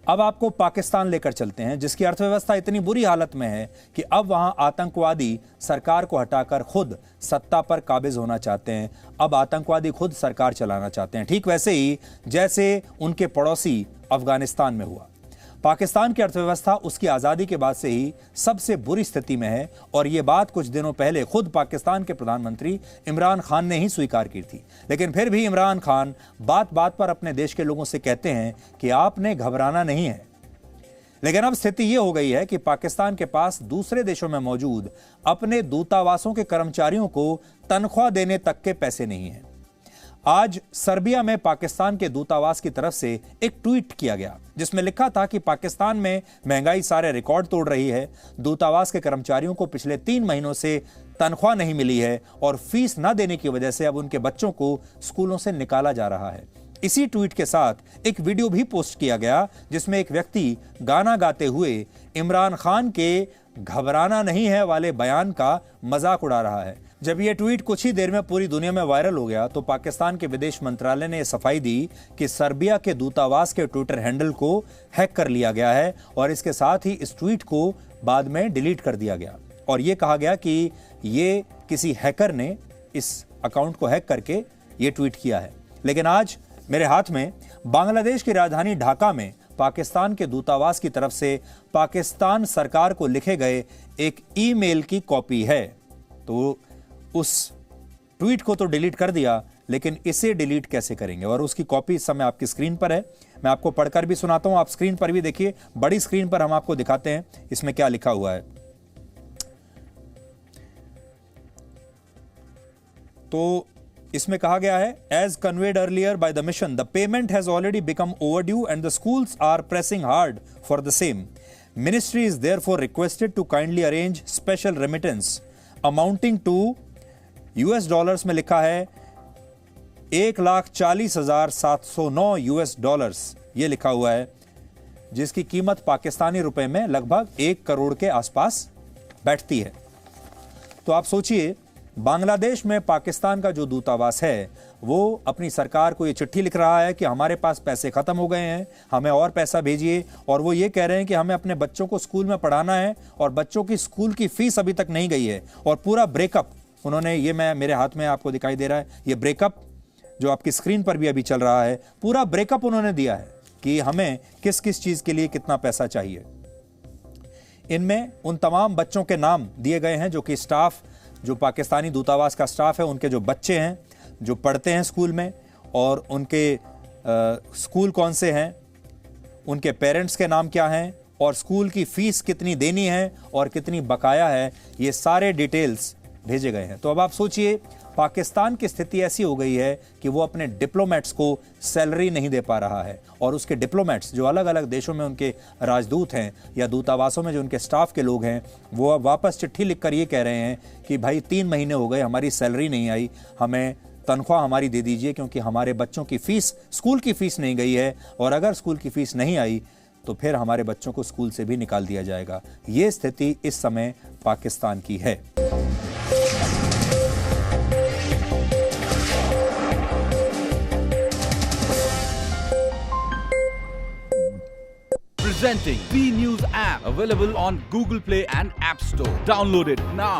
अब आपको पाकिस्तान लेकर चलते हैं, जिसकी अर्थव्यवस्था इतनी बुरी हालत में है कि अब वहां आतंकवादी सरकार को हटाकर खुद सत्ता पर काबिज होना चाहते हैं। अब आतंकवादी खुद सरकार चलाना चाहते हैं, ठीक वैसे ही जैसे उनके पड़ोसी अफगानिस्तान में हुआ। पाकिस्तान की अर्थव्यवस्था उसकी आज़ादी के बाद से ही सबसे बुरी स्थिति में है और ये बात कुछ दिनों पहले खुद पाकिस्तान के प्रधानमंत्री इमरान खान ने ही स्वीकार की थी। लेकिन फिर भी इमरान खान बात बात पर अपने देश के लोगों से कहते हैं कि आपने घबराना नहीं है। लेकिन अब स्थिति ये हो गई है कि पाकिस्तान के पास दूसरे देशों में मौजूद अपने दूतावासों के कर्मचारियों को तनख्वाह देने तक के पैसे नहीं हैं। आज सर्बिया में पाकिस्तान के दूतावास की तरफ से एक ट्वीट किया गया जिसमें लिखा था कि पाकिस्तान में महंगाई सारे रिकॉर्ड तोड़ रही है। दूतावास के कर्मचारियों को पिछले 3 महीनों से तनख्वाह नहीं मिली है और फीस न देने की वजह से अब उनके बच्चों को स्कूलों से निकाला जा रहा है। इसी ट्वीट के साथ एक वीडियो भी पोस्ट किया गया जिसमें एक व्यक्ति गाना गाते हुए इमरान खान के घबराना नहीं है वाले बयान का मजाक उड़ा रहा है। जब यह ट्वीट कुछ ही देर में पूरी दुनिया में वायरल हो गया तो पाकिस्तान के विदेश मंत्रालय ने सफाई दी कि सर्बिया के दूतावास के ट्विटर हैंडल को हैक कर लिया गया है और इसके साथ ही इस ट्वीट को बाद में डिलीट कर दिया गया और यह कहा गया कि ये किसी हैकर ने इस अकाउंट को हैक करके ये ट्वीट किया है। लेकिन आज मेरे हाथ में बांग्लादेश की राजधानी ढाका में पाकिस्तान के दूतावास की तरफ से पाकिस्तान सरकार को लिखे गए एक ईमेल की कॉपी है। तो उस ट्वीट को तो डिलीट कर दिया, लेकिन इसे डिलीट कैसे करेंगे और उसकी कॉपी इस समय आपकी स्क्रीन पर है। मैं आपको पढ़कर भी सुनाता हूं, आप स्क्रीन पर भी देखिए। बड़ी स्क्रीन पर हम आपको दिखाते हैं इसमें क्या लिखा हुआ है। तो इसमें कहा गया है, as conveyed earlier by the mission the payment has already become overdue and the schools are pressing hard for the same. Ministry is therefore requested to kindly arrange special remittance amounting to $, में लिखा है $1,40,709 ये लिखा हुआ है, जिसकी कीमत पाकिस्तानी रुपए में लगभग 1 करोड़ के आसपास बैठती है। तो आप सोचिए, बांग्लादेश में पाकिस्तान का जो दूतावास है वो अपनी सरकार को ये चिट्ठी लिख रहा है कि हमारे पास पैसे खत्म हो गए हैं, हमें और पैसा भेजिए। और वो ये कह रहे हैं कि हमें अपने बच्चों को स्कूल में पढ़ाना है और बच्चों की स्कूल की फीस अभी तक नहीं गई है। और पूरा ब्रेकअप उन्होंने, ये मैं मेरे हाथ में आपको दिखाई दे रहा है, ये ब्रेकअप जो आपकी स्क्रीन पर भी अभी चल रहा है, पूरा ब्रेकअप उन्होंने दिया है कि हमें किस किस चीज के लिए कितना पैसा चाहिए। इनमें उन तमाम बच्चों के नाम दिए गए हैं जो कि स्टाफ, जो पाकिस्तानी दूतावास का स्टाफ है, उनके जो बच्चे हैं जो पढ़ते हैं स्कूल में, और उनके स्कूल कौन से हैं, उनके पेरेंट्स के नाम क्या हैं और स्कूल की फीस कितनी देनी है और कितनी बकाया है, ये सारे डिटेल्स भेजे गए हैं। तो अब आप सोचिए, पाकिस्तान की स्थिति ऐसी हो गई है कि वो अपने डिप्लोमेट्स को सैलरी नहीं दे पा रहा है और उसके डिप्लोमेट्स जो अलग अलग देशों में उनके राजदूत हैं या दूतावासों में जो उनके स्टाफ के लोग हैं, वो अब वापस चिट्ठी लिखकर ये कह रहे हैं कि भाई 3 महीने हो गए, हमारी सैलरी नहीं आई, हमें तनख्वाह हमारी दे दीजिए क्योंकि हमारे बच्चों की फीस, स्कूल की फीस नहीं गई है और अगर स्कूल की फीस नहीं आई तो फिर हमारे बच्चों को स्कूल से भी निकाल दिया जाएगा। ये स्थिति इस समय पाकिस्तान की है। Presenting B News app, available on Google Play and App Store. Download it now.